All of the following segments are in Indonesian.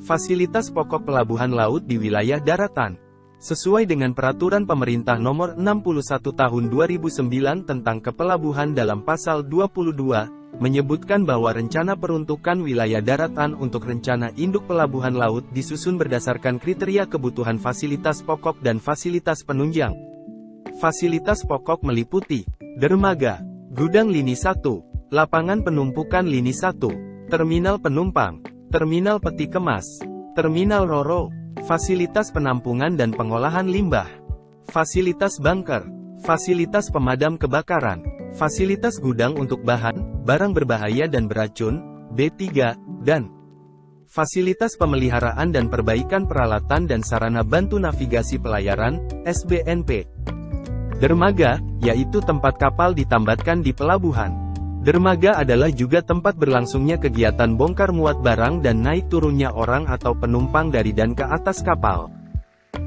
Fasilitas pokok pelabuhan laut di wilayah daratan. Sesuai dengan Peraturan Pemerintah Nomor 61 Tahun 2009 tentang Kepelabuhan dalam Pasal 22, menyebutkan bahwa rencana peruntukan wilayah daratan untuk rencana induk pelabuhan laut disusun berdasarkan kriteria kebutuhan fasilitas pokok dan fasilitas penunjang. Fasilitas pokok meliputi dermaga, gudang lini 1, lapangan penumpukan lini 1, terminal penumpang, terminal peti kemas, terminal ro-ro, fasilitas penampungan dan pengolahan limbah, fasilitas bunker, fasilitas pemadam kebakaran, fasilitas gudang untuk bahan, barang berbahaya dan beracun, B3, dan fasilitas pemeliharaan dan perbaikan peralatan dan sarana bantu navigasi pelayaran, SBNP. Dermaga, yaitu tempat kapal ditambatkan di pelabuhan. Dermaga adalah juga tempat berlangsungnya kegiatan bongkar muat barang dan naik turunnya orang atau penumpang dari dan ke atas kapal.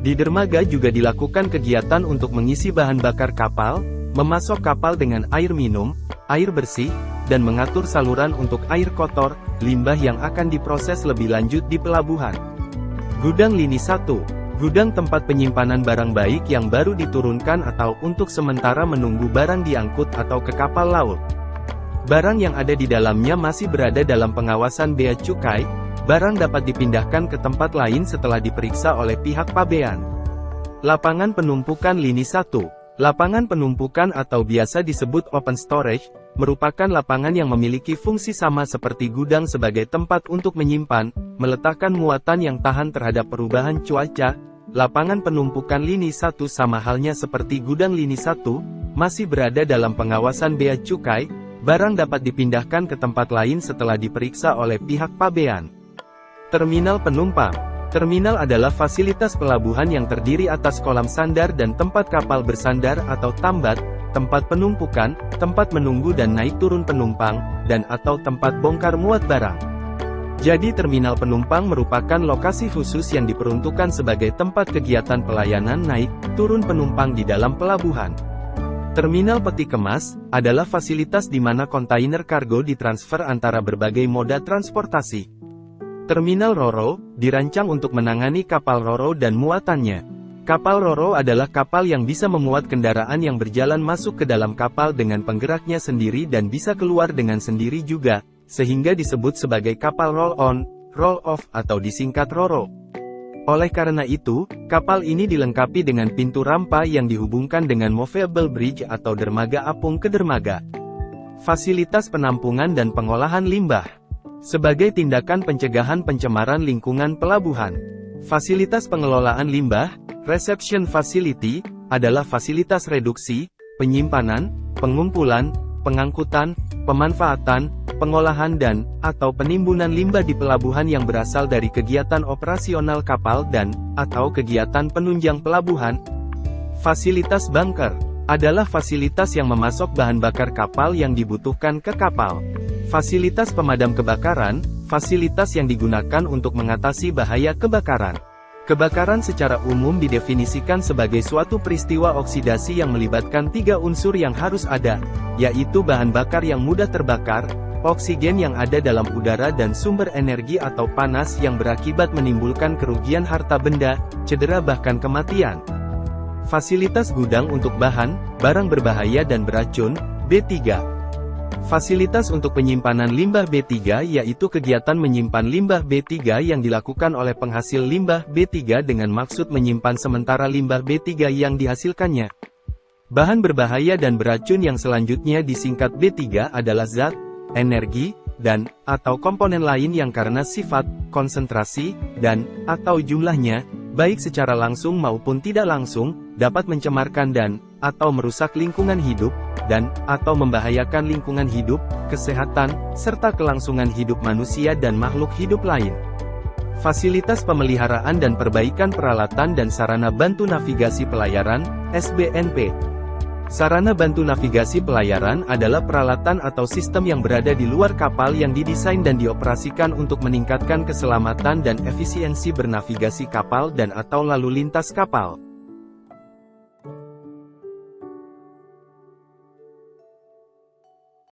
Di dermaga juga dilakukan kegiatan untuk mengisi bahan bakar kapal, memasok kapal dengan air minum, air bersih, dan mengatur saluran untuk air kotor, limbah yang akan diproses lebih lanjut di pelabuhan. Gudang lini 1, gudang tempat penyimpanan barang baik yang baru diturunkan atau untuk sementara menunggu barang diangkut atau ke kapal laut. Barang yang ada di dalamnya masih berada dalam pengawasan Bea Cukai, barang dapat dipindahkan ke tempat lain setelah diperiksa oleh pihak pabean. Lapangan penumpukan lini 1. Lapangan penumpukan atau biasa disebut open storage, merupakan lapangan yang memiliki fungsi sama seperti gudang sebagai tempat untuk menyimpan, meletakkan muatan yang tahan terhadap perubahan cuaca. Lapangan penumpukan lini 1 sama halnya seperti gudang lini 1, masih berada dalam pengawasan Bea Cukai. Barang dapat dipindahkan ke tempat lain setelah diperiksa oleh pihak pabean. Terminal penumpang. Terminal adalah fasilitas pelabuhan yang terdiri atas kolam sandar dan tempat kapal bersandar atau tambat, tempat penumpukan, tempat menunggu dan naik turun penumpang, dan atau tempat bongkar muat barang. Jadi terminal penumpang merupakan lokasi khusus yang diperuntukkan sebagai tempat kegiatan pelayanan naik, turun penumpang di dalam pelabuhan. Terminal peti kemas adalah fasilitas di mana kontainer kargo ditransfer antara berbagai moda transportasi. Terminal ro-ro dirancang untuk menangani kapal ro-ro dan muatannya. Kapal ro-ro adalah kapal yang bisa memuat kendaraan yang berjalan masuk ke dalam kapal dengan penggeraknya sendiri dan bisa keluar dengan sendiri juga, sehingga disebut sebagai kapal roll-on, roll-off atau disingkat ro-ro. Oleh karena itu, kapal ini dilengkapi dengan pintu rampa yang dihubungkan dengan movable bridge atau dermaga apung ke dermaga. Fasilitas penampungan dan pengolahan limbah. Sebagai tindakan pencegahan pencemaran lingkungan pelabuhan. Fasilitas pengelolaan limbah, reception facility, adalah fasilitas reduksi, penyimpanan, pengumpulan, pengangkutan, pemanfaatan, pengolahan dan, atau penimbunan limbah di pelabuhan yang berasal dari kegiatan operasional kapal dan, atau kegiatan penunjang pelabuhan. Fasilitas bunker adalah fasilitas yang memasok bahan bakar kapal yang dibutuhkan ke kapal. Fasilitas pemadam kebakaran, fasilitas yang digunakan untuk mengatasi bahaya kebakaran. Kebakaran secara umum didefinisikan sebagai suatu peristiwa oksidasi yang melibatkan 3 unsur yang harus ada, yaitu bahan bakar yang mudah terbakar, oksigen yang ada dalam udara dan sumber energi atau panas yang berakibat menimbulkan kerugian harta benda, cedera bahkan kematian. Fasilitas gudang untuk bahan, barang berbahaya dan beracun, B3. Fasilitas untuk penyimpanan limbah B3 yaitu kegiatan menyimpan limbah B3 yang dilakukan oleh penghasil limbah B3 dengan maksud menyimpan sementara limbah B3 yang dihasilkannya. Bahan berbahaya dan beracun yang selanjutnya disingkat B3 adalah zat, energi, dan, atau komponen lain yang karena sifat, konsentrasi, dan, atau jumlahnya, baik secara langsung maupun tidak langsung, dapat mencemarkan dan, atau merusak lingkungan hidup, dan, atau membahayakan lingkungan hidup, kesehatan, serta kelangsungan hidup manusia dan makhluk hidup lain. Fasilitas pemeliharaan dan perbaikan peralatan dan sarana bantu navigasi pelayaran, SBNP. Sarana bantu navigasi pelayaran adalah peralatan atau sistem yang berada di luar kapal yang didesain dan dioperasikan untuk meningkatkan keselamatan dan efisiensi bernavigasi kapal dan atau lalu lintas kapal.